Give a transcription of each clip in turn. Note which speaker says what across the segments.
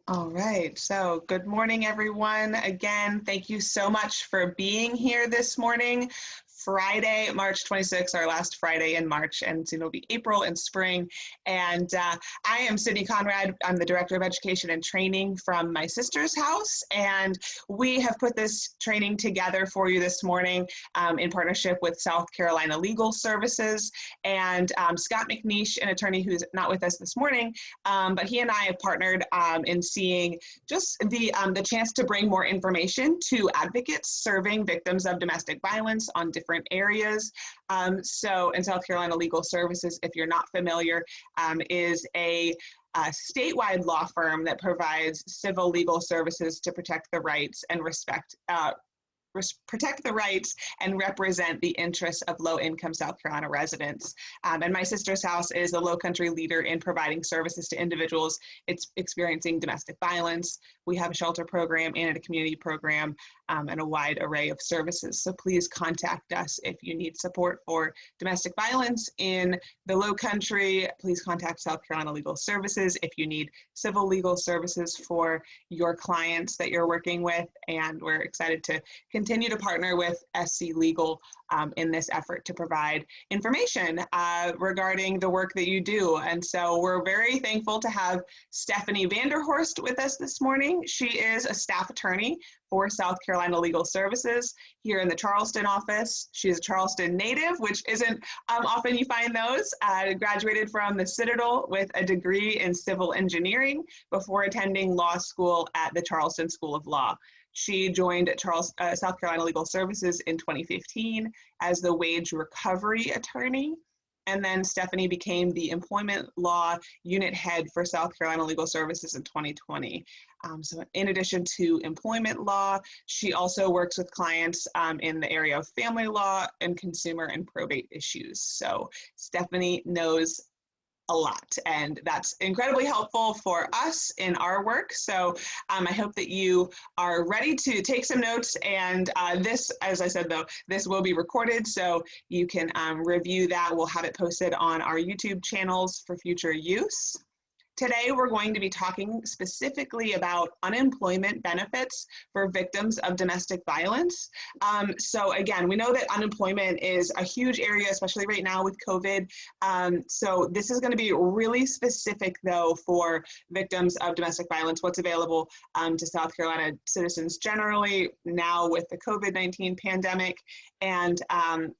Speaker 1: All right, so good morning, everyone. Again, thank you so much for being here this morning. Friday, March 26th, our last Friday in March, and soon it'll be April and spring. And I am Sydney Conrad. I'm the Director of Education and Training from my sister's house, and we have put this training together for you this morning in partnership with South Carolina Legal Services. And Scott McNeish, an attorney who's not with us this morning, but he and I have partnered in seeing just the chance to bring more information to advocates serving victims of domestic violence on different areas. So in South Carolina Legal Services, if you're not familiar, is a statewide law firm that provides civil legal services to protect the rights and protect the rights and represent the interests of low-income South Carolina residents. And my sister's house is a low-country leader in providing services to individuals experiencing domestic violence. We have a shelter program and a community program and a wide array of services. So please contact us if you need support for domestic violence in the low country. Please contact South Carolina Legal Services if you need civil legal services for your clients that you're working with. And we're excited to continue to partner with SC Legal in this effort to provide information regarding the work that you do. And so we're very thankful to have Stephanie Vanderhorst with us this morning. She is a staff attorney for South Carolina Legal Services here in the Charleston office. She's a Charleston native, which isn't often you find those. Graduated from the Citadel with a degree in civil engineering before attending law school at the Charleston School of Law. She joined South Carolina Legal Services in 2015 as the wage recovery attorney. And then Stephanie became the employment law unit head for South Carolina Legal Services in 2020. So in addition to employment law, she also works with clients in the area of family law and consumer and probate issues. So Stephanie knows a lot, and that's incredibly helpful for us in our work. So I hope that you are ready to take some notes, and this, as I said though, this will be recorded so you can review that. We'll have it posted on our YouTube channels for future use. Today, we're going to be talking specifically about unemployment benefits for victims of domestic violence. So again, we know that unemployment is a huge area, especially right now with COVID. So this is going to be really specific though for victims of domestic violence, what's available to South Carolina citizens generally now with the COVID-19 pandemic. And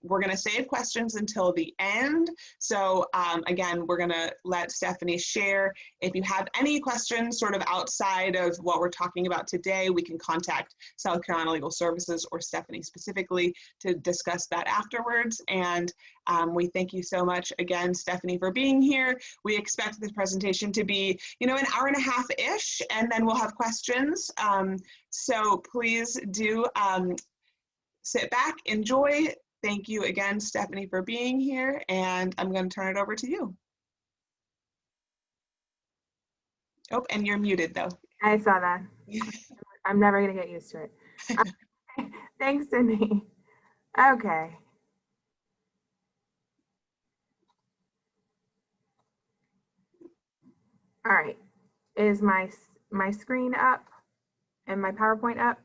Speaker 1: we're going to save questions until the end. So again, we're going to let Stephanie share. If you have any questions sort of outside of what we're talking about today, we can contact South Carolina Legal Services or Stephanie specifically to discuss that afterwards. And we thank you so much again, Stephanie, for being here. We expect this presentation to be, an hour and a half-ish, and then we'll have questions. So please do sit back, enjoy. Thank you again, Stephanie, for being here, and I'm going to turn it over to you. Oh, and you're muted though.
Speaker 2: I saw that. I'm never going to get used to it. Thanks, Sydney. Okay. All right. Is my screen up and my PowerPoint up?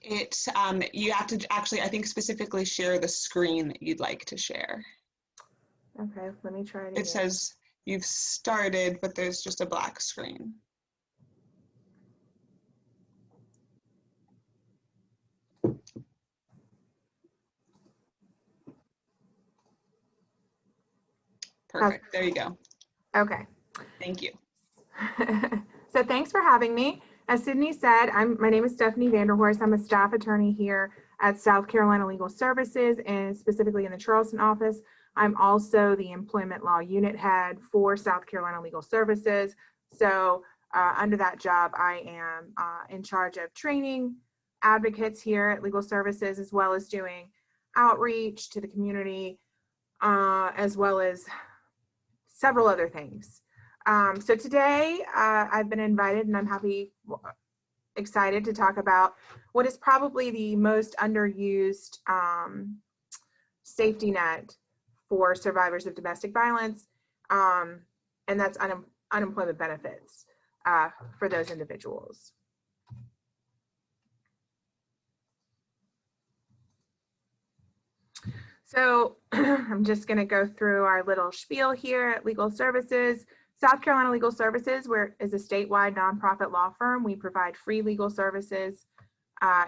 Speaker 1: It's you have to actually, I think, specifically share the screen that you'd like to share.
Speaker 2: Okay, let me try it again.
Speaker 1: It says you've started, but there's just a black screen. Perfect. There you go.
Speaker 2: Okay.
Speaker 1: Thank you.
Speaker 2: So thanks for having me. As Sydney said, my name is Stephanie Vanderhorst. I'm a staff attorney here at South Carolina Legal Services, and specifically in the Charleston office. I'm also the employment law unit head for South Carolina Legal Services. So under that job, I am in charge of training advocates here at Legal Services, as well as doing outreach to the community, as well as several other things. So today I've been invited, and I'm excited to talk about what is probably the most underused safety net for survivors of domestic violence, and that's unemployment benefits. for those individuals. So I'm just going to go through our little spiel here at Legal Services. South Carolina Legal Services is a statewide nonprofit law firm. We provide free legal services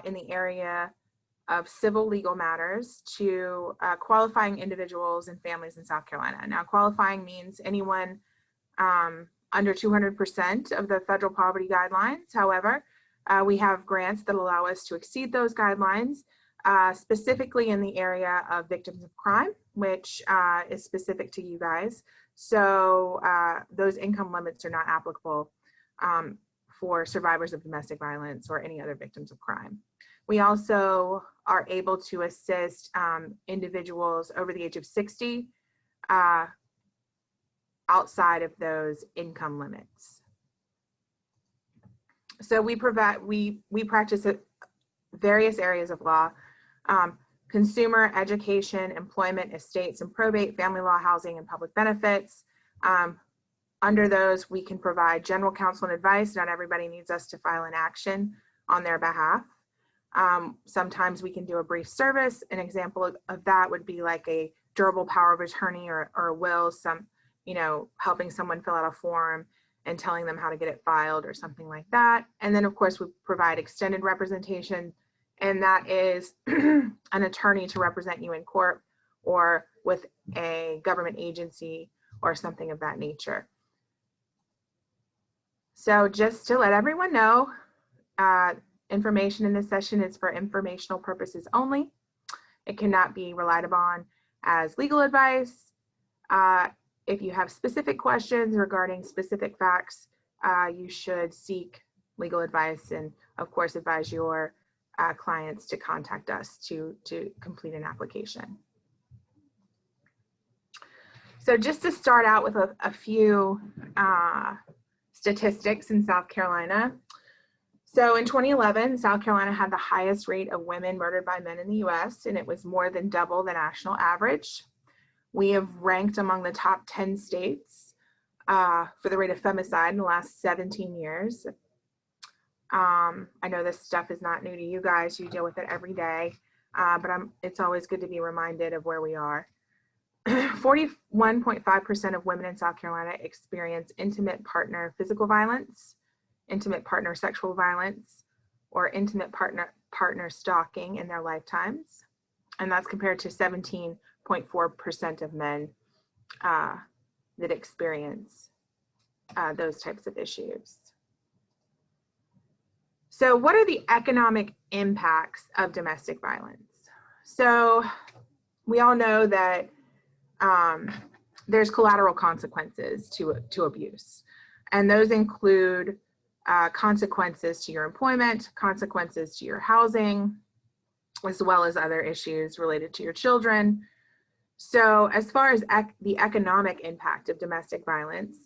Speaker 2: in the area of civil legal matters to qualifying individuals and families in South Carolina. Now, qualifying means anyone under 200% of the federal poverty guidelines. However, we have grants that allow us to exceed those guidelines, specifically in the area of victims of crime, which is specific to you guys. So those income limits are not applicable for survivors of domestic violence or any other victims of crime. We also are able to assist individuals over the age of 60 outside of those income limits. So we practice various areas of law: consumer, education, employment, estates and probate, family law, housing, and public benefits. Under those, we can provide general counsel and advice. Not everybody needs us to file an action on their behalf. Sometimes we can do a brief service. An example of that would be like a durable power of attorney or a will, helping someone fill out a form and telling them how to get it filed or something like that. And then of course we provide extended representation, and that is an attorney to represent you in court or with a government agency or something of that nature. So just to let everyone know, information in this session is for informational purposes only. It cannot be relied upon as legal advice. If you have specific questions regarding specific facts, you should seek legal advice and of course advise your clients to contact us to complete an application. So just to start out with a few statistics in South Carolina. So in 2011, South Carolina had the highest rate of women murdered by men in the US, and it was more than double the national average. We have ranked among the top 10 states for the rate of femicide in the last 17 years. I know this stuff is not new to you guys. You deal with it every day, but it's always good to be reminded of where we are. 41.5% of women in South Carolina experience intimate partner physical violence, intimate partner sexual violence, or intimate partner stalking in their lifetimes. And that's compared to 17.4% of men that experience those types of issues. So what are the economic impacts of domestic violence? So we all know that there's collateral consequences to abuse. And those include consequences to your employment, consequences to your housing, as well as other issues related to your children. So as far as the economic impact of domestic violence,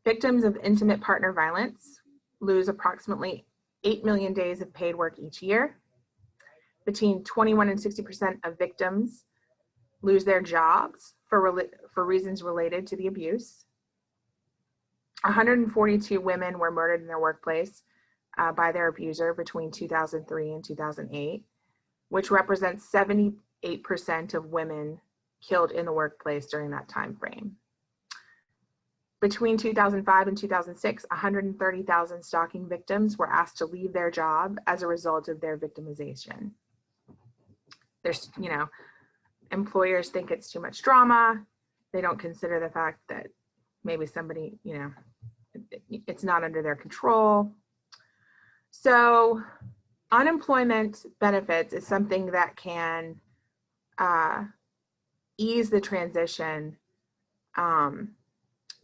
Speaker 2: victims of intimate partner violence lose approximately 8 million days of paid work each year. Between 21 and 60% of victims lose their jobs for reasons related to the abuse. 142 women were murdered in their workplace by their abuser between 2003 and 2008, which represents 78% of women killed in the workplace during that time frame. Between 2005 and 2006, 130,000 stalking victims were asked to leave their job as a result of their victimization. There's, employers think it's too much drama. They don't consider the fact that maybe somebody, it's not under their control. So unemployment benefits is something that can ease the transition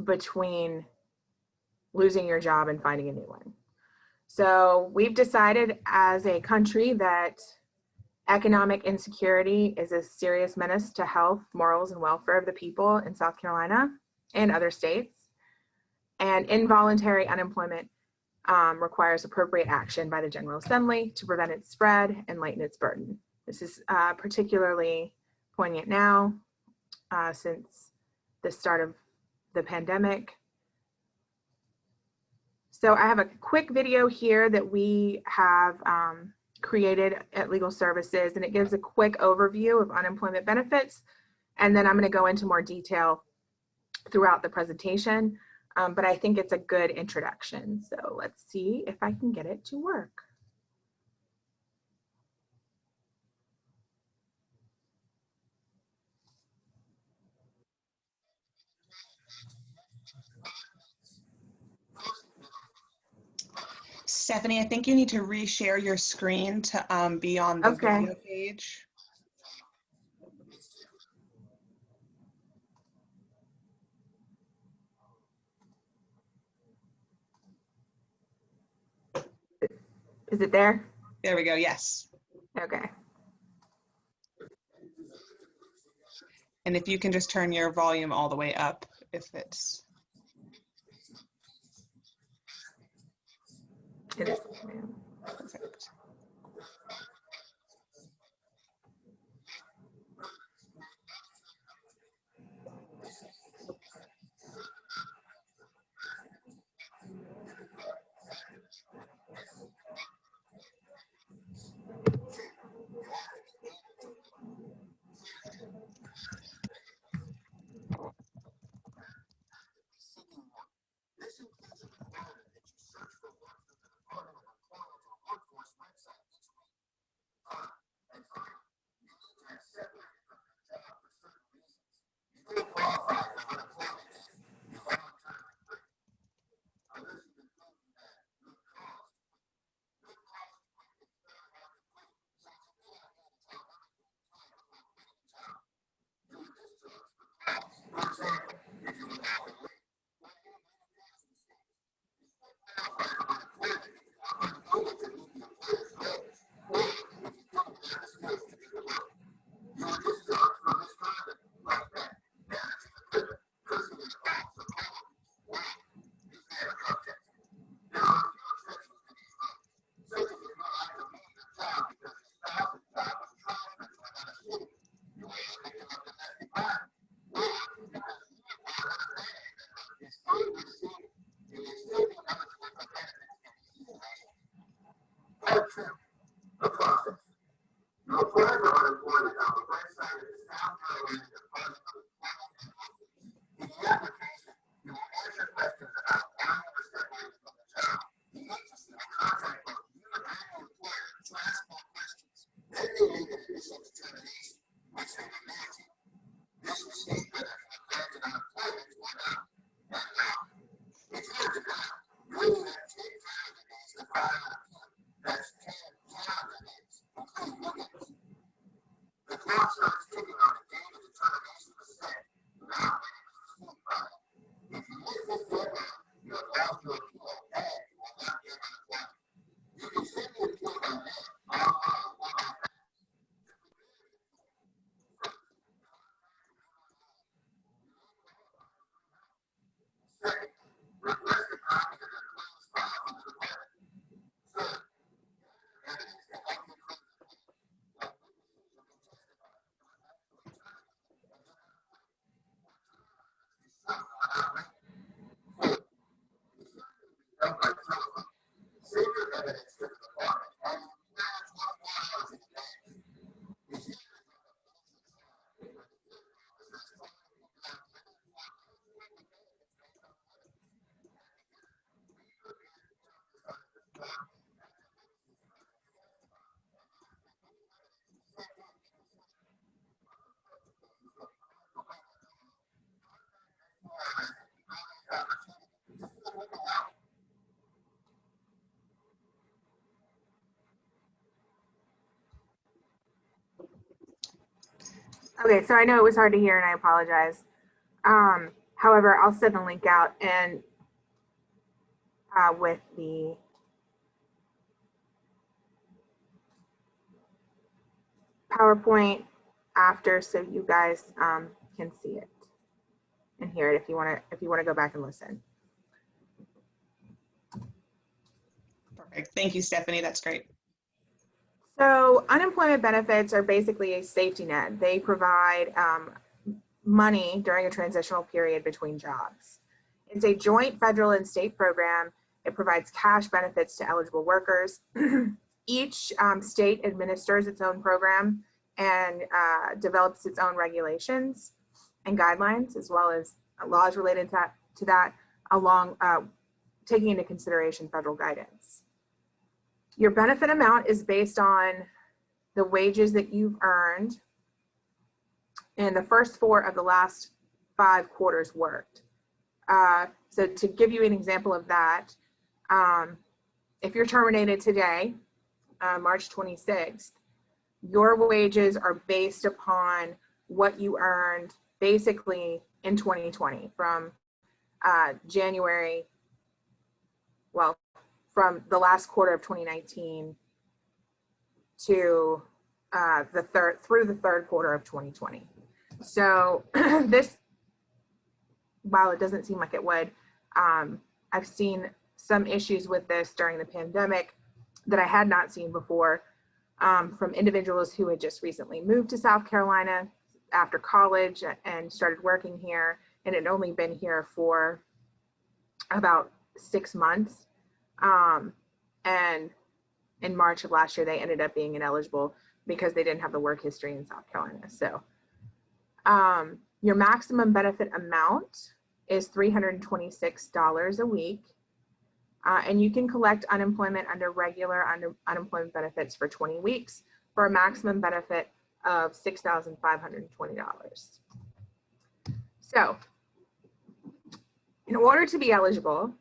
Speaker 2: between losing your job and finding a new one. So we've decided as a country that economic insecurity is a serious menace to health, morals, and welfare of the people in South Carolina and other states. And involuntary unemployment requires appropriate action by the General Assembly to prevent its spread and lighten its burden. This is particularly poignant now since the start of the pandemic. So I have a quick video here that we have created at Legal Services, and it gives a quick overview of unemployment benefits. And then I'm going to go into more detail throughout the presentation, but I think it's a good introduction. So let's see if I can get it to work.
Speaker 1: Stephanie, I think you need to reshare your screen to be on the video page.
Speaker 2: Is it there?
Speaker 1: There we go, yes.
Speaker 2: Okay.
Speaker 1: And if you can just turn your volume all the way up, if it's.
Speaker 2: It is.
Speaker 1: Perfect.
Speaker 2: Okay, so I know it was hard to hear and I apologize. However, I'll send the link out and with the PowerPoint after, so you guys can see it and hear it if you want to go back and listen.
Speaker 1: Perfect. Thank you, Stephanie. That's great.
Speaker 2: So unemployment benefits are basically a safety net. They provide money during a transitional period between jobs. It's a joint federal and state program. It provides cash benefits to eligible workers. Each state administers its own program and develops its own regulations and guidelines, as well as laws related to that, along taking into consideration federal guidance. Your benefit amount is based on the wages that you've earned in the first 4 of the last 5 quarters worked. So to give you an example of that, if you're terminated today, March 26th, your wages are based upon what you earned basically in 2020 from January, well, from the last quarter of 2019 to through the third quarter of 2020. So this, while it doesn't seem like it would, I've seen some issues with this during the pandemic that I had not seen before, from individuals who had just recently moved to South Carolina after college and started working here, and had only been here for about 6 months. And in March of last year, they ended up being ineligible because they didn't have the work history in South Carolina. So your maximum benefit amount is $326 a week. And you can collect unemployment under regular unemployment benefits for 20 weeks for a maximum benefit of $6,520. So in order to be eligible,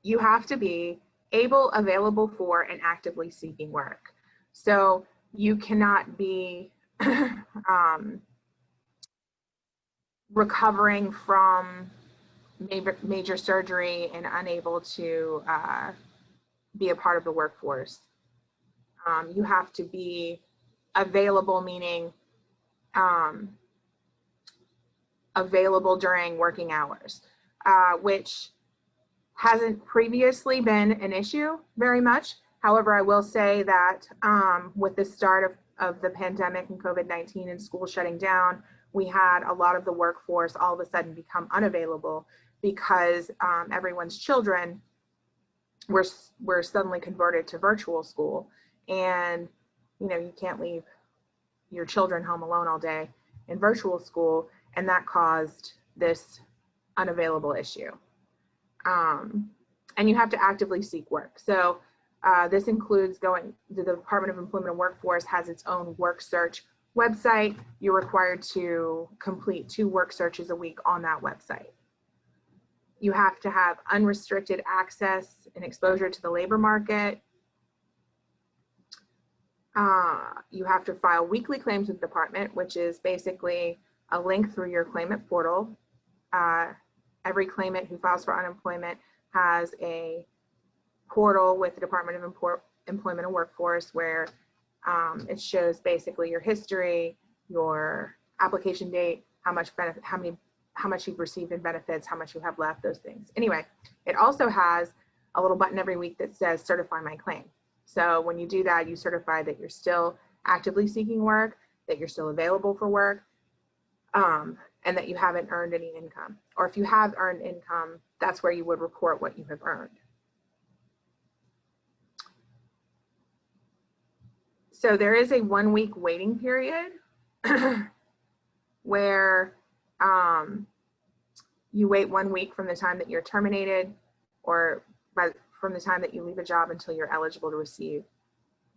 Speaker 2: you have to be able, available for, and actively seeking work. So you cannot be recovering from major surgery and unable to be a part of the workforce. You have to be available, meaning available during working hours, which hasn't previously been an issue very much. However, I will say that with the start of the pandemic and COVID-19 and school shutting down, we had a lot of the workforce all of a sudden become unavailable because everyone's children were suddenly converted to virtual school. And, you know, you can't leave your children home alone all day in virtual school, and that caused this unavailable issue. And you have to actively seek work. So this includes the Department of Employment and Workforce has its own work search website. You're required to complete 2 work searches a week on that website. You have to have unrestricted access and exposure to the labor market. You have to file weekly claims with the department, which is basically a link through your claimant portal. Every claimant who files for unemployment has a portal with the Department of Employment and Workforce where it shows basically your history, your application date, how much you've received in benefits, how much you have left, those things. Anyway, it also has a little button every week that says certify my claim. So when you do that, you certify that you're still actively seeking work, that you're still available for work, and that you haven't earned any income. Or if you have earned income, that's where you would report what you have earned. So there is a 1-week waiting period where you wait 1 week from the time that you're terminated or from the time that you leave a job until you're eligible to receive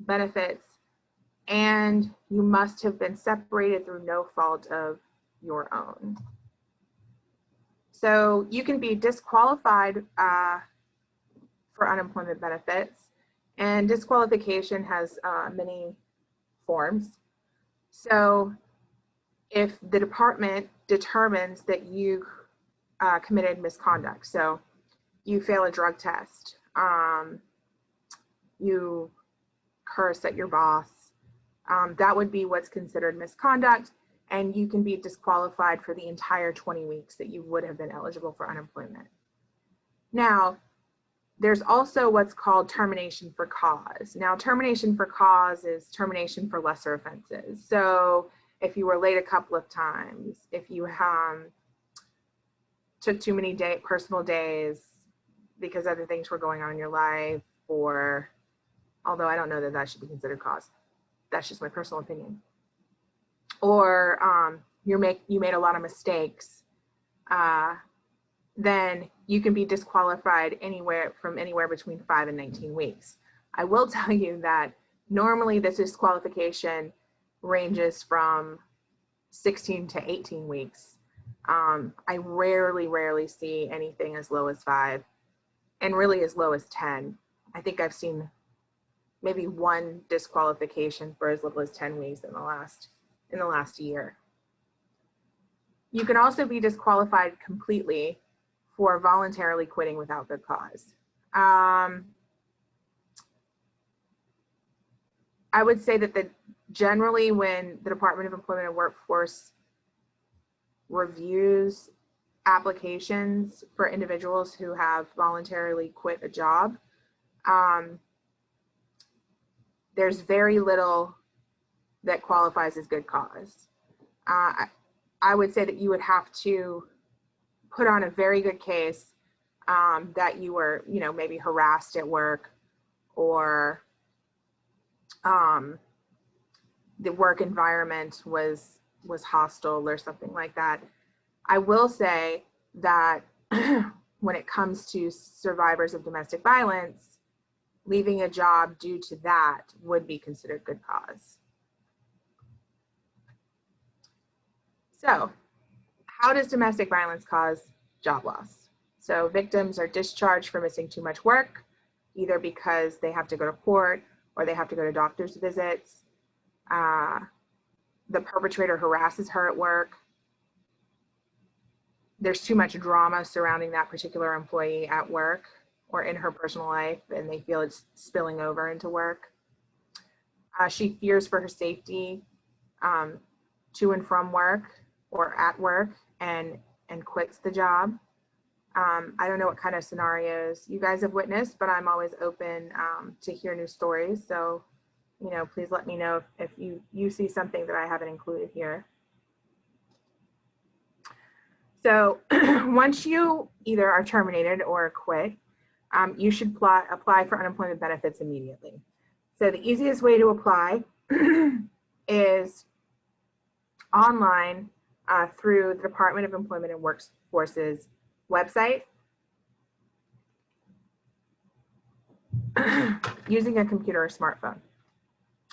Speaker 2: benefits. And you must have been separated through no fault of your own. So you can be disqualified for unemployment benefits, and disqualification has many forms. So if the department determines that you committed misconduct, so you fail a drug test, you curse at your boss, that would be what's considered misconduct, and you can be disqualified for the entire 20 weeks that you would have been eligible for unemployment. Now, there's also what's called termination for cause. Now, termination for cause is termination for lesser offenses. So if you were late a couple of times, if you took too many personal days, because other things were going on in your life, or although I don't know that that should be considered cause. That's just my personal opinion. Or you made a lot of mistakes, then you can be disqualified anywhere between 5 and 19 weeks. I will tell you that normally this disqualification ranges from 16 to 18 weeks. I rarely see anything as low as 5, and really as low as 10. I think I've seen maybe one disqualification for as little as 10 weeks in the last year. You can also be disqualified completely for voluntarily quitting without good cause. I would say that generally when the Department of Employment and Workforce reviews applications for individuals who have voluntarily quit a job, there's very little that qualifies as good cause. I would say that you would have to put on a very good case that you were, maybe harassed at work, or the work environment was hostile or something like that. I will say that when it comes to survivors of domestic violence, leaving a job due to that would be considered good cause. So, how does domestic violence cause job loss? So victims are discharged for missing too much work, either because they have to go to court or they have to go to doctor's visits. The perpetrator harasses her at work. There's too much drama surrounding that particular employee at work or in her personal life, and they feel it's spilling over into work. She fears for her safety to and from work or at work, and quits the job. I don't know what kind of scenarios you guys have witnessed, but I'm always open to hear new stories. So, please let me know if you see something that I haven't included here. So once you either are terminated or quit, you should apply for unemployment benefits immediately. So the easiest way to apply is online through the Department of Employment and Workforce's website using a computer or smartphone.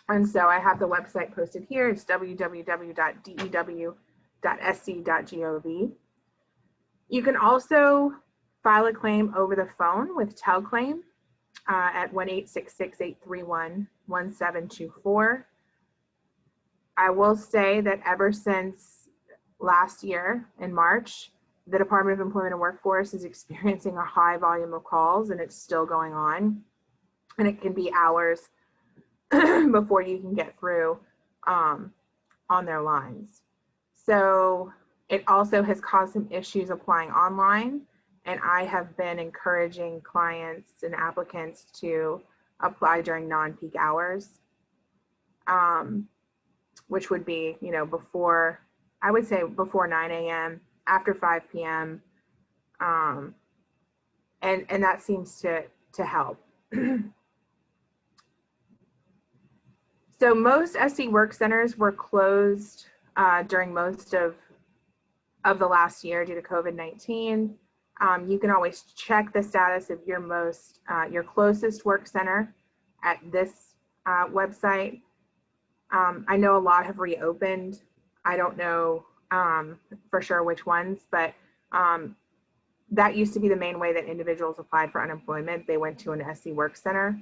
Speaker 2: And so I have the website posted here. It's www.dew.sc.gov. You can also file a claim over the phone with TelClaim at 1-866-831-1724. I will say that ever since last year in March, the Department of Employment and Workforce is experiencing a high volume of calls, and it's still going on. And it can be hours before you can get through on their lines. So it also has caused some issues applying online, and I have been encouraging clients and applicants to apply during non-peak hours, which would be, before, I would say before 9 a.m., after 5 p.m., and that seems to help. So most SC work centers were closed during most of the last year due to COVID-19. You can always check the status of your closest work center at this website. I know a lot have reopened. I don't know for sure which ones, but that used to be the main way that individuals applied for unemployment. They went to an SC work center,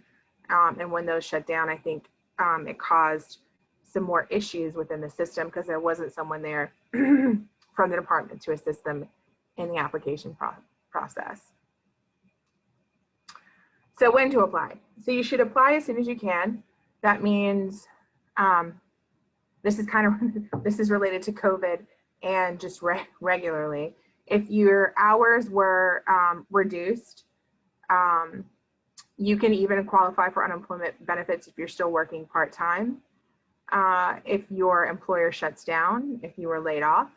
Speaker 2: and when those shut down, I think it caused some more issues within the system because there wasn't someone there from the department to assist them in the application process. So when to apply? So you should apply as soon as you can. That means this is related to COVID and just regularly. If your hours were reduced, you can even qualify for unemployment benefits if you're still working part-time. If your employer shuts down, if you were laid off,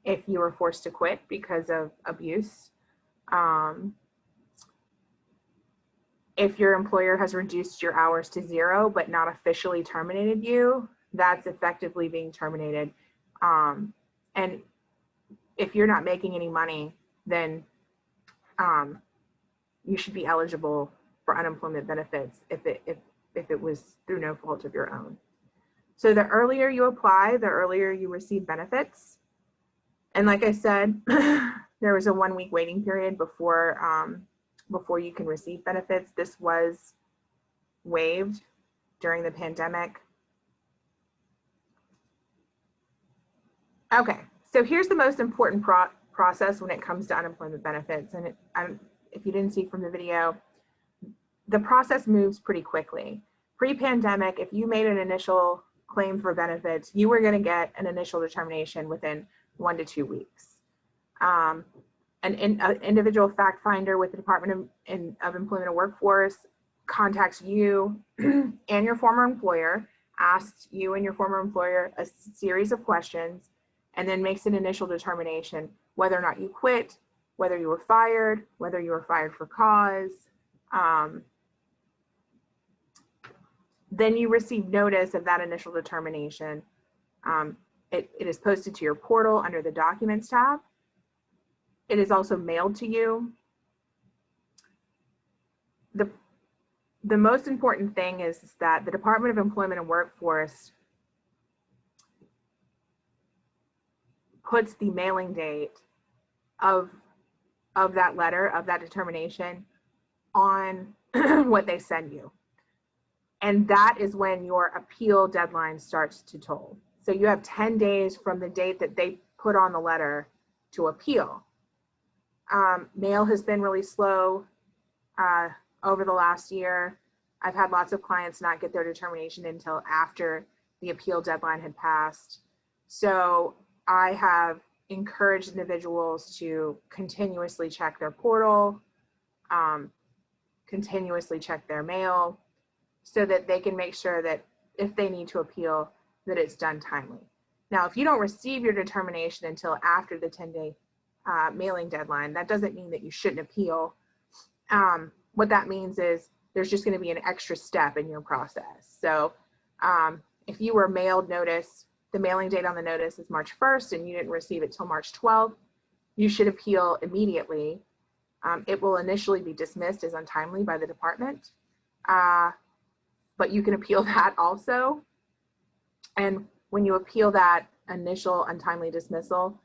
Speaker 2: if you were forced to quit because of abuse, If your employer has reduced your hours to 0, but not officially terminated you, that's effectively being terminated. And if you're not making any money, then you should be eligible for unemployment benefits if it was through no fault of your own. So the earlier you apply, the earlier you receive benefits. And like I said, there was a 1-week waiting period before you can receive benefits. This was waived during the pandemic. Okay, so here's the most important process when it comes to unemployment benefits. And if you didn't see from the video, the process moves pretty quickly. Pre-pandemic, if you made an initial claim for benefits, you were going to get an initial determination within 1 to 2 weeks. An individual fact finder with the Department of Employment and Workforce contacts you and your former employer, asks you and your former employer a series of questions, and then makes an initial determination whether or not you quit, whether you were fired for cause. Then you receive notice of that initial determination. It is posted to your portal under the Documents tab. It is also mailed to you. The most important thing is that the Department of Employment and Workforce puts the mailing date of that letter, of that determination, on what they send you. And that is when your appeal deadline starts to toll. So you have 10 days from the date that they put on the letter to appeal. Mail has been really slow over the last year. I've had lots of clients not get their determination until after the appeal deadline had passed. So I have encouraged individuals to continuously check their portal, continuously check their mail, so that they can make sure that if they need to appeal, that it's done timely. Now, if you don't receive your determination until after the 10-day mailing deadline, that doesn't mean that you shouldn't appeal. What that means is there's just going to be an extra step in your process. So if you were mailed notice, the mailing date on the notice is March 1st and you didn't receive it till March 12th, you should appeal immediately. It will initially be dismissed as untimely by the department, but you can appeal that also. And when you appeal that initial untimely dismissal,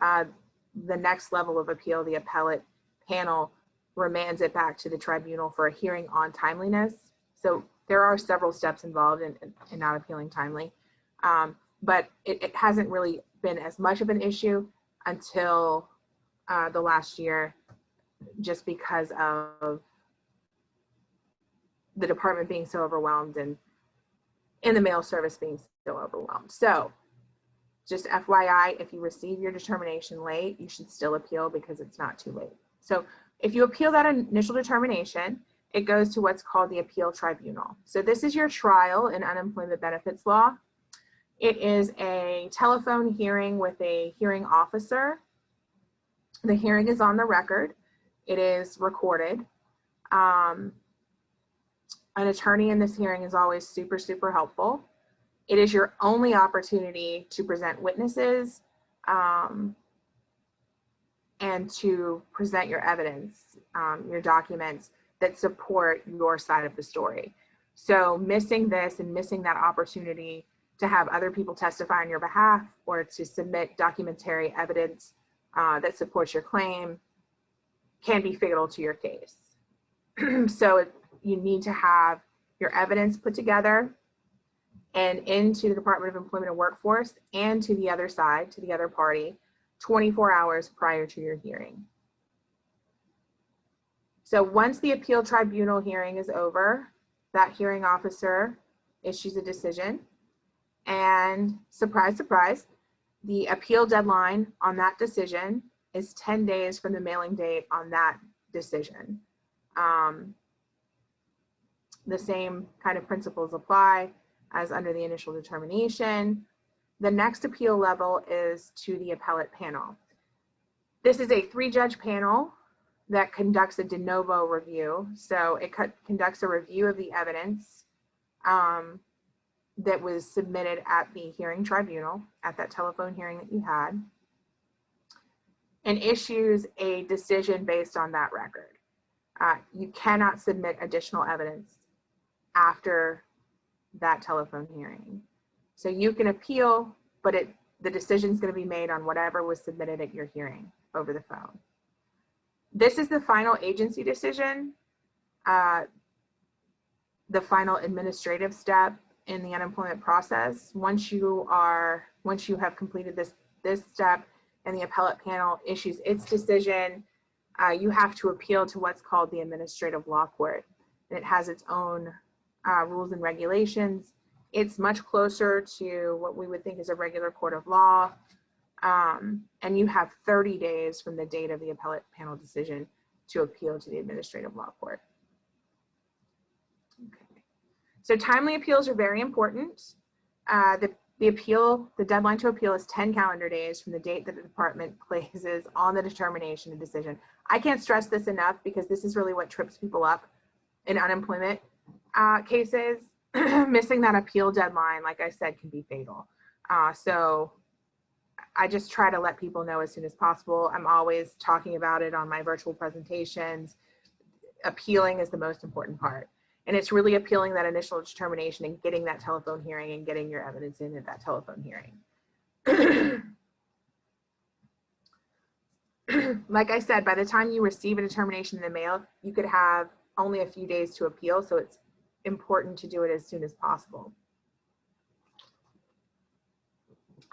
Speaker 2: the next level of appeal, the appellate panel, remands it back to the tribunal for a hearing on timeliness. So there are several steps involved in not appealing timely, but it hasn't really been as much of an issue until the last year, just because of the department being so overwhelmed and the mail service being so overwhelmed. So just FYI, if you receive your determination late, you should still appeal because it's not too late. So if you appeal that initial determination, it goes to what's called the appeal tribunal. So this is your trial in unemployment benefits law. It is a telephone hearing with a hearing officer. The hearing is on the record. It is recorded. An attorney in this hearing is always super, super helpful. It is your only opportunity to present witnesses and to present your evidence, your documents that support your side of the story. So missing this and missing that opportunity to have other people testify on your behalf or to submit documentary evidence that supports your claim can be fatal to your case. So you need to have your evidence put together and into the Department of Employment and Workforce and to the other side, to the other party, 24 hours prior to your hearing. So once the appeal tribunal hearing is over, that hearing officer issues a decision, and surprise, surprise, the appeal deadline on that decision is 10 days from the mailing date on that decision. The same kind of principles apply as under the initial determination. The next appeal level is to the appellate panel. This is a 3-judge panel that conducts a de novo review. So it conducts a review of the evidence that was submitted at the hearing tribunal, at that telephone hearing that you had, and issues a decision based on that record. You cannot submit additional evidence after that telephone hearing. So you can appeal, but the decision is going to be made on whatever was submitted at your hearing over the phone. This is the final agency decision, the final administrative step in the unemployment process. Once you have completed this step and the appellate panel issues its decision, you have to appeal to what's called the administrative law court. And it has its own rules and regulations. It's much closer to what we would think is a regular court of law. And you have 30 days from the date of the appellate panel decision to appeal to the administrative law court. Okay. So timely appeals are very important. The deadline to appeal is 10 calendar days from the date that the department places on the determination and decision. I can't stress this enough because this is really what trips people up in unemployment cases. Missing that appeal deadline, like I said, can be fatal. So I just try to let people know as soon as possible. I'm always talking about it on my virtual presentations. Appealing is the most important part. And it's really appealing that initial determination and getting that telephone hearing and getting your evidence in at that telephone hearing. Like I said, by the time you receive a determination in the mail, you could have only a few days to appeal. So it's important to do it as soon as possible.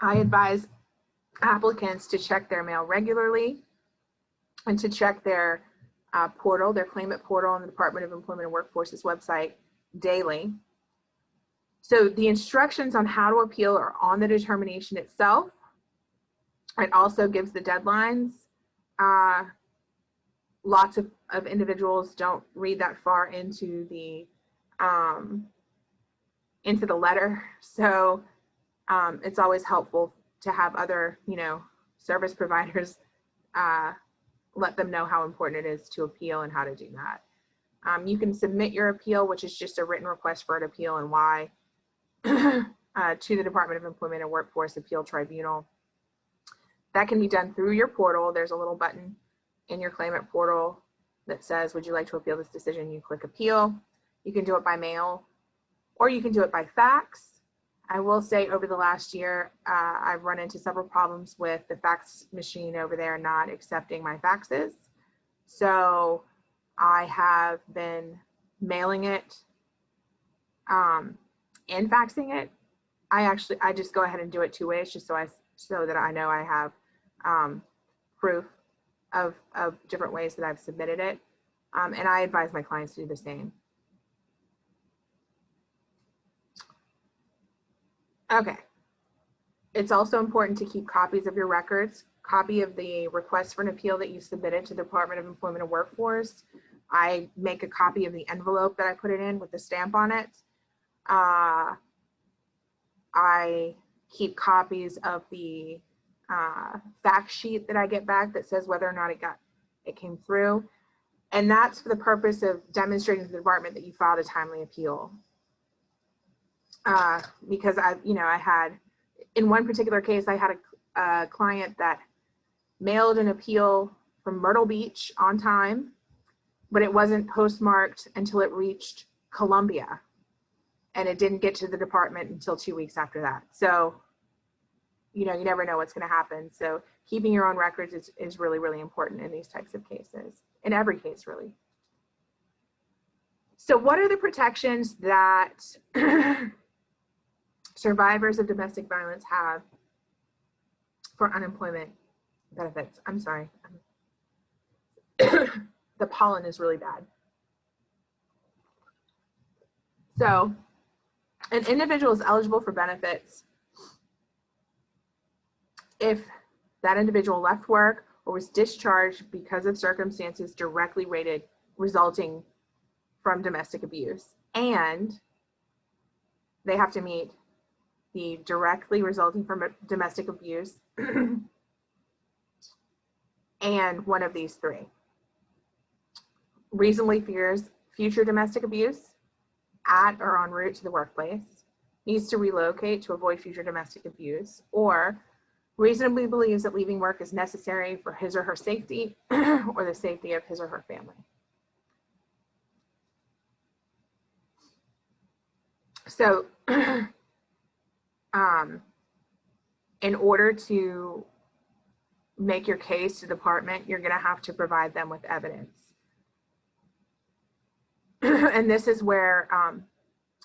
Speaker 2: I advise applicants to check their mail regularly and to check their portal, their claimant portal on the Department of Employment and Workforce's website daily. So the instructions on how to appeal are on the determination itself. It also gives the deadlines. Lots of individuals don't read that far into the letter. So it's always helpful to have other, service providers let them know how important it is to appeal and how to do that. You can submit your appeal, which is just a written request for an appeal and why, to the Department of Employment and Workforce Appeal Tribunal. That can be done through your portal. There's a little button in your claimant portal that says, would you like to appeal this decision? You click appeal. You can do it by mail or you can do it by fax. I will say over the last year, I've run into several problems with the fax machine over there not accepting my faxes. So I have been mailing it and faxing it. I just go ahead and do it 2 ways just so that I know I have proof of different ways that I've submitted it. And I advise my clients to do the same. Okay. It's also important to keep copies of your records, copy of the request for an appeal that you submitted to the Department of Employment and Workforce. I make a copy of the envelope that I put it in with the stamp on it. I keep copies of the fact sheet that I get back that says whether or not it came through. And that's for the purpose of demonstrating to the department that you filed a timely appeal. Because I had, in one particular case, I had a client that mailed an appeal from Myrtle Beach on time, but it wasn't postmarked until it reached Columbia, and it didn't get to the department until 2 weeks after that. So, you never know what's going to happen. So keeping your own records is really, really important in these types of cases, in every case, really. So what are the protections that survivors of domestic violence have for unemployment benefits? I'm sorry. The pollen is really bad. So an individual is eligible for benefits if that individual left work or was discharged because of circumstances directly resulting from domestic abuse, and they have to meet the directly resulting from domestic abuse and one of these three. reasonably fears future domestic abuse at or en route to the workplace, needs to relocate to avoid future domestic abuse, or reasonably believes that leaving work is necessary for his or her safety or the safety of his or her family. So in order to make your case to the department, you're going to have to provide them with evidence. And this is where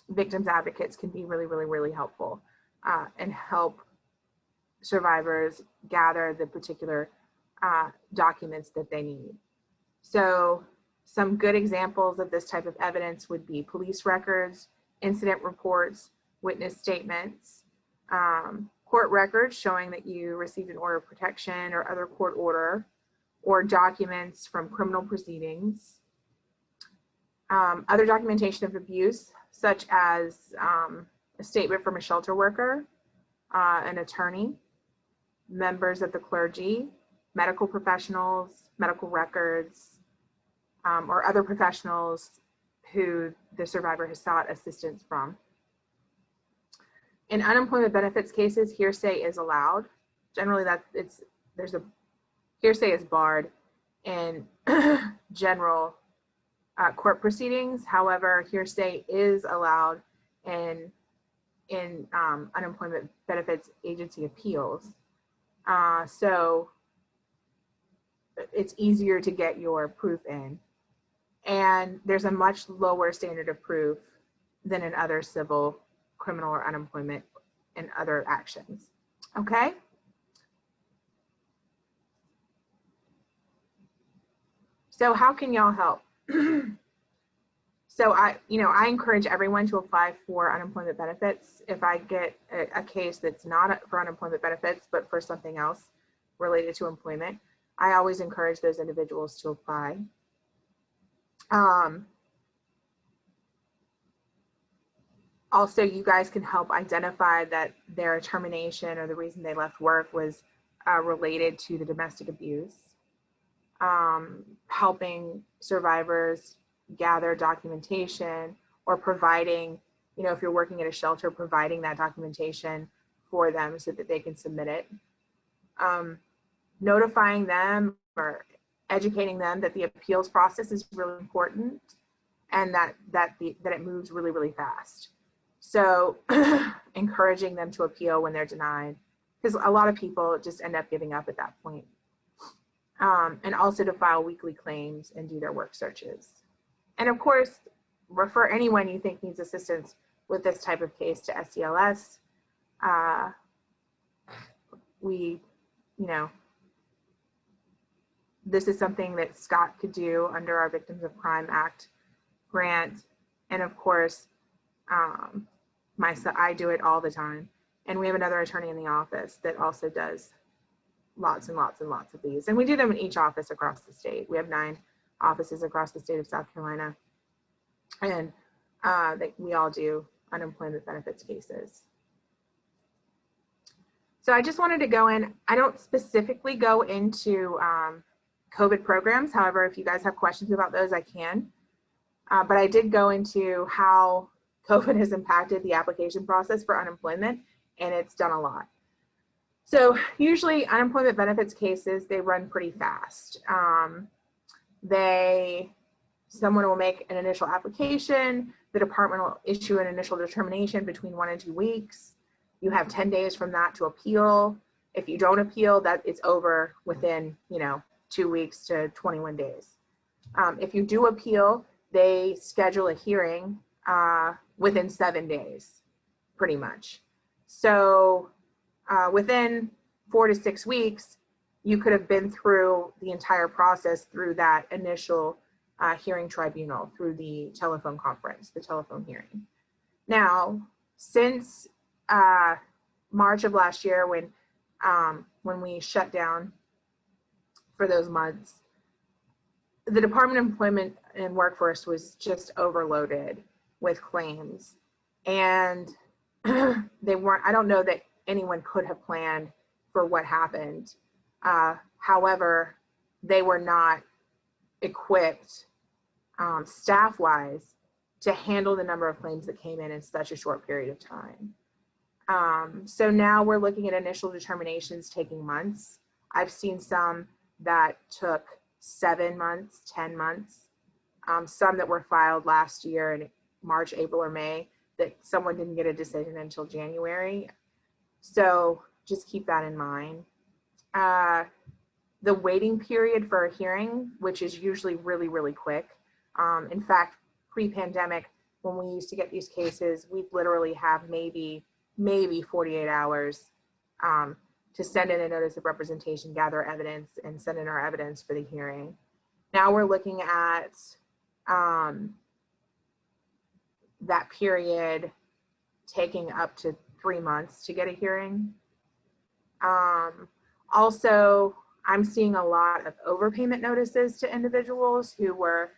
Speaker 2: victims advocates can be really helpful and help survivors gather the particular documents that they need. So some good examples of this type of evidence would be police records, incident reports, witness statements, court records showing that you received an order of protection or other court order, or documents from criminal proceedings. Other documentation of abuse, such as a statement from a shelter worker, an attorney, members of the clergy, medical professionals, medical records, or other professionals who the survivor has sought assistance from. In unemployment benefits cases, hearsay is allowed. Generally, hearsay is barred in general court proceedings. However, hearsay is allowed in unemployment benefits agency appeals. So it's easier to get your proof in. And there's a much lower standard of proof than in other civil, criminal, or unemployment and other actions. Okay? So how can y'all help? So I encourage everyone to apply for unemployment benefits. If I get a case that's not for unemployment benefits, but for something else related to employment, I always encourage those individuals to apply. Also, you guys can help identify that their termination or the reason they left work was related to the domestic abuse. Helping survivors gather documentation, or providing, if you're working at a shelter, providing that documentation for them so that they can submit it. Notifying them or educating them that the appeals process is really important and that it moves really fast. So encouraging them to appeal when they're denied, because a lot of people just end up giving up at that point. And also to file weekly claims and do their work searches. And of course, refer anyone you think needs assistance with this type of case to SCLS. This is something that Scott could do under our Victims of Crime Act grant. And of course, I do it all the time. And we have another attorney in the office that also does lots and lots of these. And we do them in each office across the state. We have 9 offices across the state of South Carolina. And we all do unemployment benefits cases. So I just wanted to go in, I don't specifically go into COVID programs. However, if you guys have questions about those, I can. But I did go into how COVID has impacted the application process for unemployment, and it's done a lot. So usually unemployment benefits cases, they run pretty fast. Someone will make an initial application, the department will issue an initial determination between 1 and 2 weeks. You have 10 days from that to appeal. If you don't appeal, that it's over within 2 weeks to 21 days. If you do appeal, they schedule a hearing within 7 days, pretty much. So within 4 to 6 weeks, you could have been through the entire process through that initial hearing tribunal, through the telephone conference, the telephone hearing. Now, since March of last year, when we shut down for those months, the Department of Employment and Workforce was just overloaded with claims. And I don't know that anyone could have planned for what happened. However, they were not equipped staff-wise, to handle the number of claims that came in such a short period of time. So now we're looking at initial determinations taking months. I've seen some that took 7 months, 10 months, some that were filed last year in March, April, or May that someone didn't get a decision until January. So just keep that in mind. The waiting period for a hearing, which is usually really, really quick. In fact, pre-pandemic, when we used to get these cases, we'd literally have maybe 48 hours to send in a notice of representation, gather evidence, and send in our evidence for the hearing. Now we're looking at that period taking up to 3 months to get a hearing. Also, I'm seeing a lot of overpayment notices to individuals who were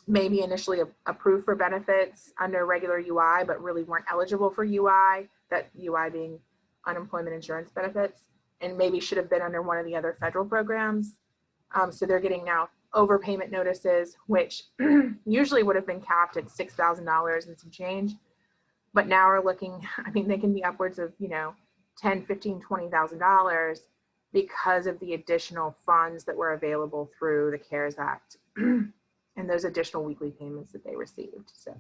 Speaker 2: maybe initially approved for benefits under regular UI, but really weren't eligible for UI, that UI being unemployment insurance benefits, and maybe should have been under one of the other federal programs. So they're getting now overpayment notices, which usually would have been capped at $6,000 and some change. But now we're looking, I mean, they can be upwards of, $10, $15, $20,000 because of the additional funds that were available through the CARES Act and those additional weekly payments that they received. So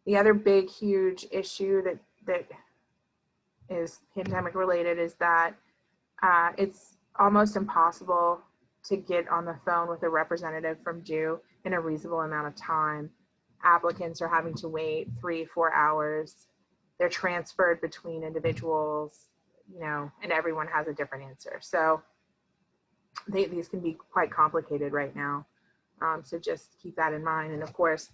Speaker 2: the other big, huge issue that is pandemic related is that it's almost impossible to get on the phone with a representative from DO in a reasonable amount of time. Applicants are having to wait 3-4 hours. They're transferred between individuals, and everyone has a different answer. So these can be quite complicated right now. So just keep that in mind. And of course,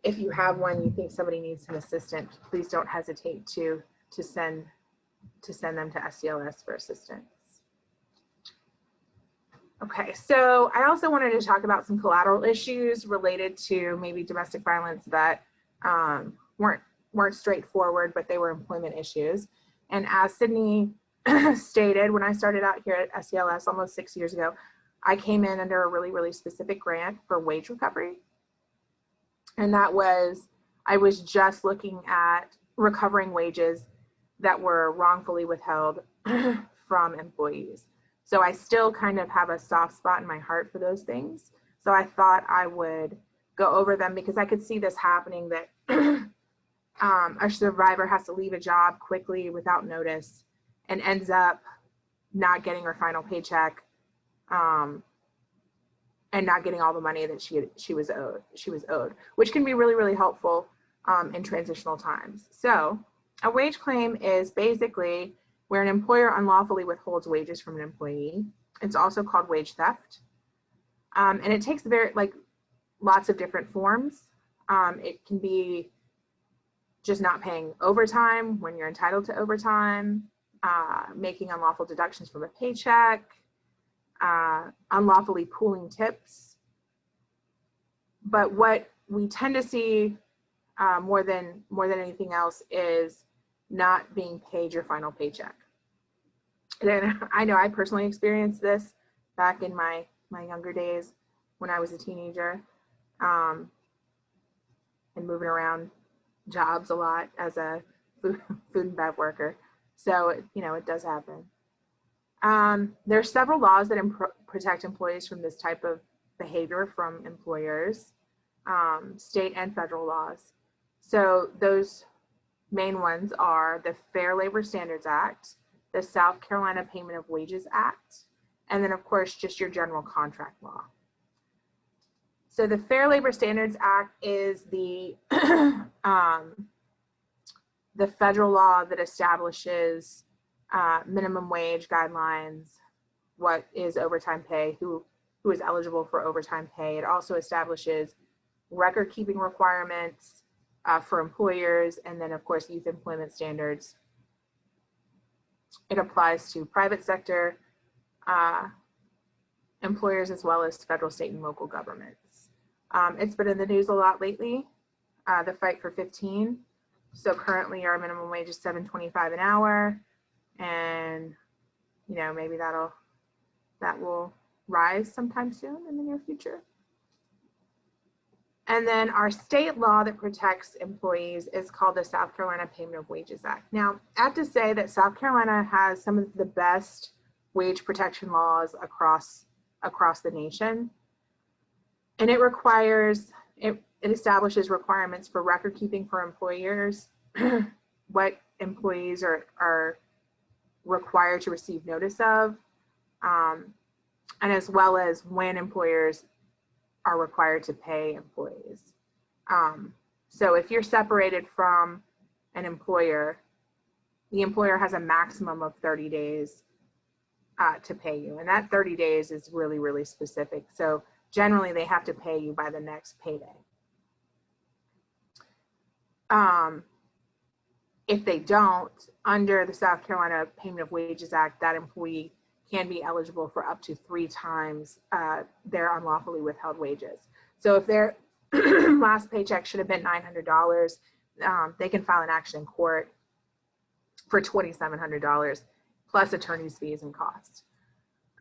Speaker 2: if you have one, you think somebody needs an assistant, please don't hesitate to send them to SCLS for assistance. Okay, so I also wanted to talk about some collateral issues related to maybe domestic violence that weren't straightforward, but they were employment issues. And as Sydney stated, when I started out here at SCLS almost 6 years ago, I came in under a really, really specific grant for wage recovery. And that was, I was just looking at recovering wages that were wrongfully withheld from employees. So I still kind of have a soft spot in my heart for those things. So I thought I would go over them because I could see this happening, that a survivor has to leave a job quickly without notice and ends up not getting her final paycheck and not getting all the money that she was owed, which can be really, really helpful in transitional times. So a wage claim is basically where an employer unlawfully withholds wages from an employee. It's also called wage theft. And it takes lots of different forms. It can be just not paying overtime when you're entitled to overtime, making unlawful deductions from a paycheck, unlawfully pooling tips. But what we tend to see more than anything else is not being paid your final paycheck. And I know I personally experienced this back in my younger days when I was a teenager, and moving around jobs a lot as a food and bev worker. So, it does happen. There are several laws that protect employees from this type of behavior from employers, state and federal laws. So those main ones are the Fair Labor Standards Act, the South Carolina Payment of Wages Act, and then of course, just your general contract law. So the Fair Labor Standards Act is the federal law that establishes minimum wage guidelines, what is overtime pay, who is eligible for overtime pay. It also establishes record keeping requirements for employers, and then of course youth employment standards. It applies to private sector employers as well as federal, state, and local governments. It's been in the news a lot lately, the fight for 15. So currently our minimum wage is $7.25 an hour, and maybe that will rise sometime soon in the near future. And then our state law that protects employees is called the South Carolina Payment of Wages Act. Now, I have to say that South Carolina has some of the best wage protection laws across the nation. And it establishes requirements for record keeping for employers, what employees are required to receive notice of, and as well as when employers are required to pay employees. So if you're separated from an employer, the employer has a maximum of 30 days to pay you. And that 30 days is really, really specific. So generally they have to pay you by the next payday. If they don't, under the South Carolina Payment of Wages Act, that employee can be eligible for up to 3 times their unlawfully withheld wages. So if their last paycheck should have been $900, they can file an action in court for $2,700 plus attorney's fees and costs.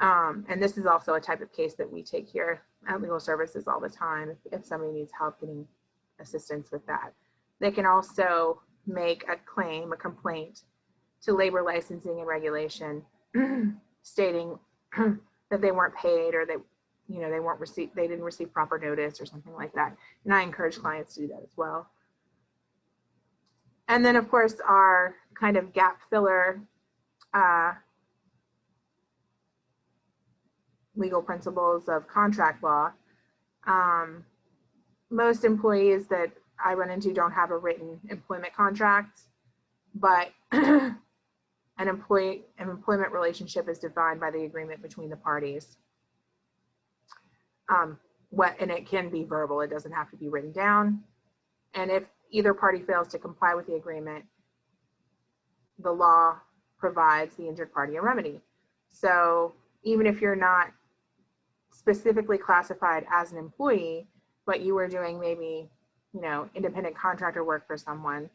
Speaker 2: And this is also a type of case that we take here at Legal Services all the time if somebody needs help getting assistance with that. They can also make a complaint to labor licensing and regulation stating that they weren't paid or they didn't receive proper notice or something like that. And I encourage clients to do that as well. And then of course our kind of gap filler legal principles of contract law. Most employees that I run into don't have a written employment contract, but an employment relationship is defined by the agreement between the parties. And it can be verbal, it doesn't have to be written down. And if either party fails to comply with the agreement, the law provides the injured party a remedy. So even if you're not specifically classified as an employee, but you were doing maybe, independent contractor work for someone,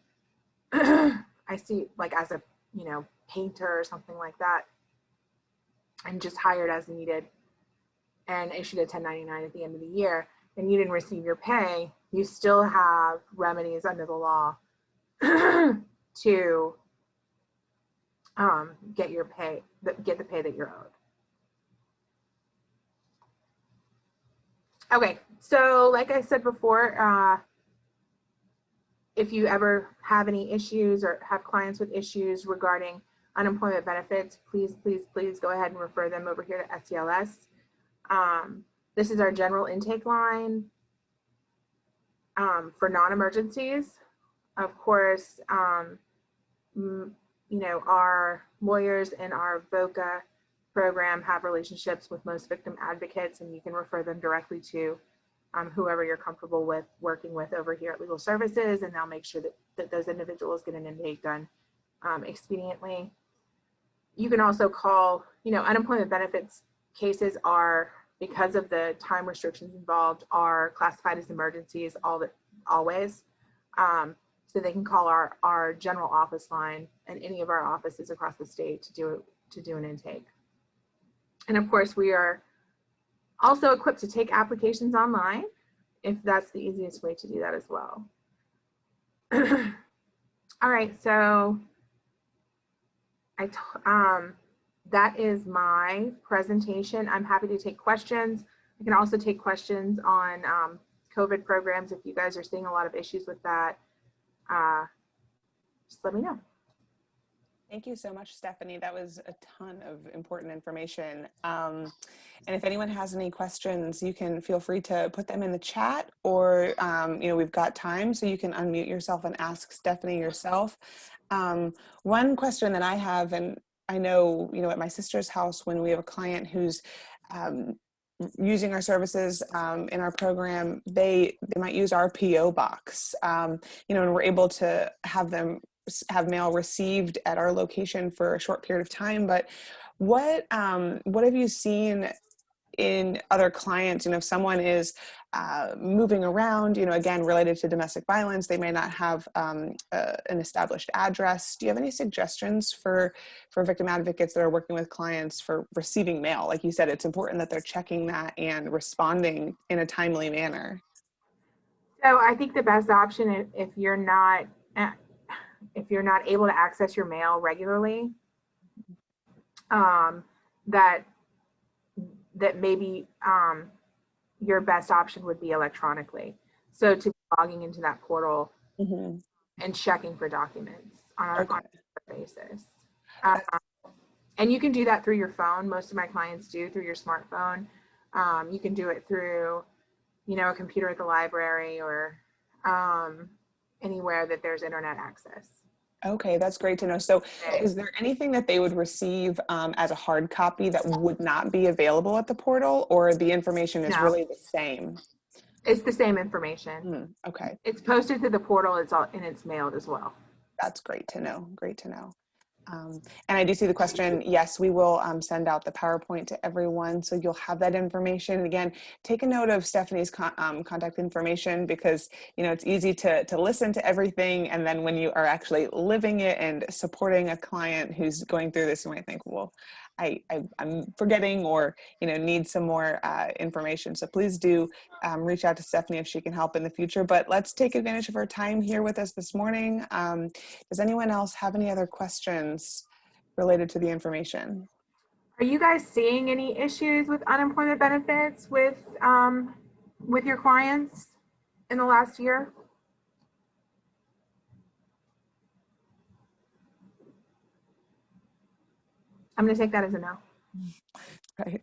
Speaker 2: I see like as a, painter or something like that, and just hired as needed and issued a 1099 at the end of the year, and you didn't receive your pay, you still have remedies under the law to get your pay, get the pay that you're owed. Okay, so like I said before, if you ever have any issues or have clients with issues regarding unemployment benefits, please go ahead and refer them over here to SCLS. This is our general intake line for non-emergencies. Of course, our lawyers in our VOCA program have relationships with most victim advocates, and you can refer them directly to whoever you're comfortable with working with over here at Legal Services, and they'll make sure that those individuals get an intake done expediently. You can also call, unemployment benefits cases are, because of the time restrictions involved, are classified as emergencies always. So they can call our general office line and any of our offices across the state to do an intake. And of course, we are also equipped to take applications online if that's the easiest way to do that as well. All right, so that is my presentation. I'm happy to take questions. I can also take questions on COVID programs if you guys are seeing a lot of issues with that. Just let me know.
Speaker 1: Thank you so much, Stephanie. That was a ton of important information. And if anyone has any questions, you can feel free to put them in the chat, or, we've got time, so you can unmute yourself and ask Stephanie yourself. One question that I have, and I know, at my sister's house, when we have a client who's using our services in our program, they might use our PO box, and we're able to have mail received at our location for a short period of time. But what have you seen in other clients? If someone is moving around, again, related to domestic violence. They may not have an established address. Do you have any suggestions for victim advocates that are working with clients for receiving mail? Like you said, it's important that they're checking that and responding in a timely manner.
Speaker 2: So I think the best option, if you're not able to access your mail regularly, that maybe your best option would be electronically. So to be logging into that portal and checking for documents on a basis. And you can do that through your phone. Most of my clients do through your smartphone. You can do it through, a computer at the library or anywhere that there's internet access.
Speaker 1: Okay, that's great to know. So is there anything that they would receive as a hard copy that would not be available at the portal, or the information is really the same?
Speaker 2: It's the same information.
Speaker 1: Okay.
Speaker 2: It's posted to the portal, and it's mailed as well.
Speaker 1: That's great to know. Great to know. And I do see the question. Yes, we will send out the PowerPoint to everyone, so you'll have that information. Again, take a note of Stephanie's contact information, because it's easy to listen to everything, and then when you are actually living it and supporting a client who's going through this, you might think, well, I'm forgetting, or need some more information. So please do reach out to Stephanie if she can help in the future. But let's take advantage of her time here with us this morning. Does anyone else have any other questions related to the information?
Speaker 2: Are you guys seeing any issues with unemployment benefits with your clients in the last year? I'm going to take that as a no.
Speaker 1: Right.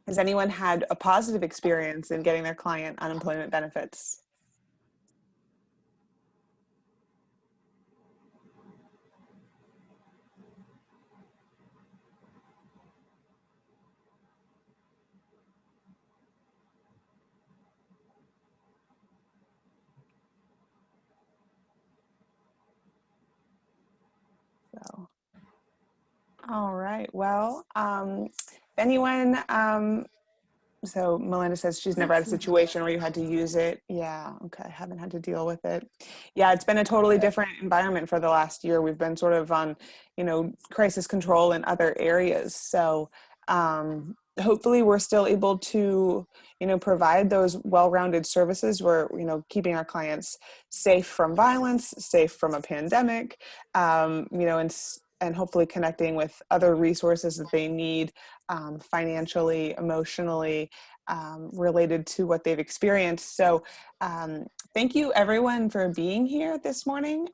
Speaker 1: Has anyone had a positive experience in getting their client unemployment benefits? So, all right. Well, if anyone, so Melinda says she's never had a situation where you had to use it. Yeah. Okay. Haven't had to deal with it. Yeah. It's been a totally different environment for the last year. We've been sort of on, crisis control in other areas. So, hopefully we're still able to, provide those well-rounded services. We're, keeping our clients safe from violence, safe from a pandemic, and hopefully connecting with other resources that they need, financially, emotionally, related to what they've experienced. So thank you everyone for being here this morning.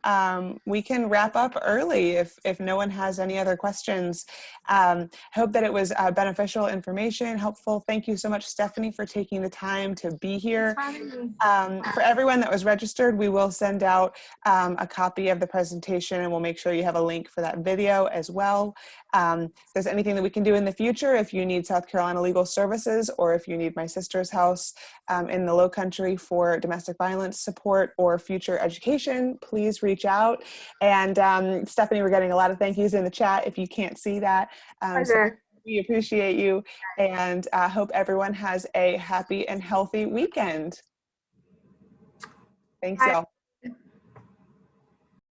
Speaker 1: We can wrap up early if no one has any other questions. I hope that it was beneficial information, helpful. Thank you so much, Stephanie, for taking the time to be here. For everyone that was registered, we will send out a copy of the presentation, and we'll make sure you have a link for that video as well. If there's anything that we can do in the future, if you need South Carolina Legal Services, or if you need my sister's house in the Low Country for domestic violence support or future education, please reach out. And Stephanie, we're getting a lot of thank yous in the chat if you can't see that. So we appreciate you, and hope everyone has a happy and healthy weekend. Thanks, y'all.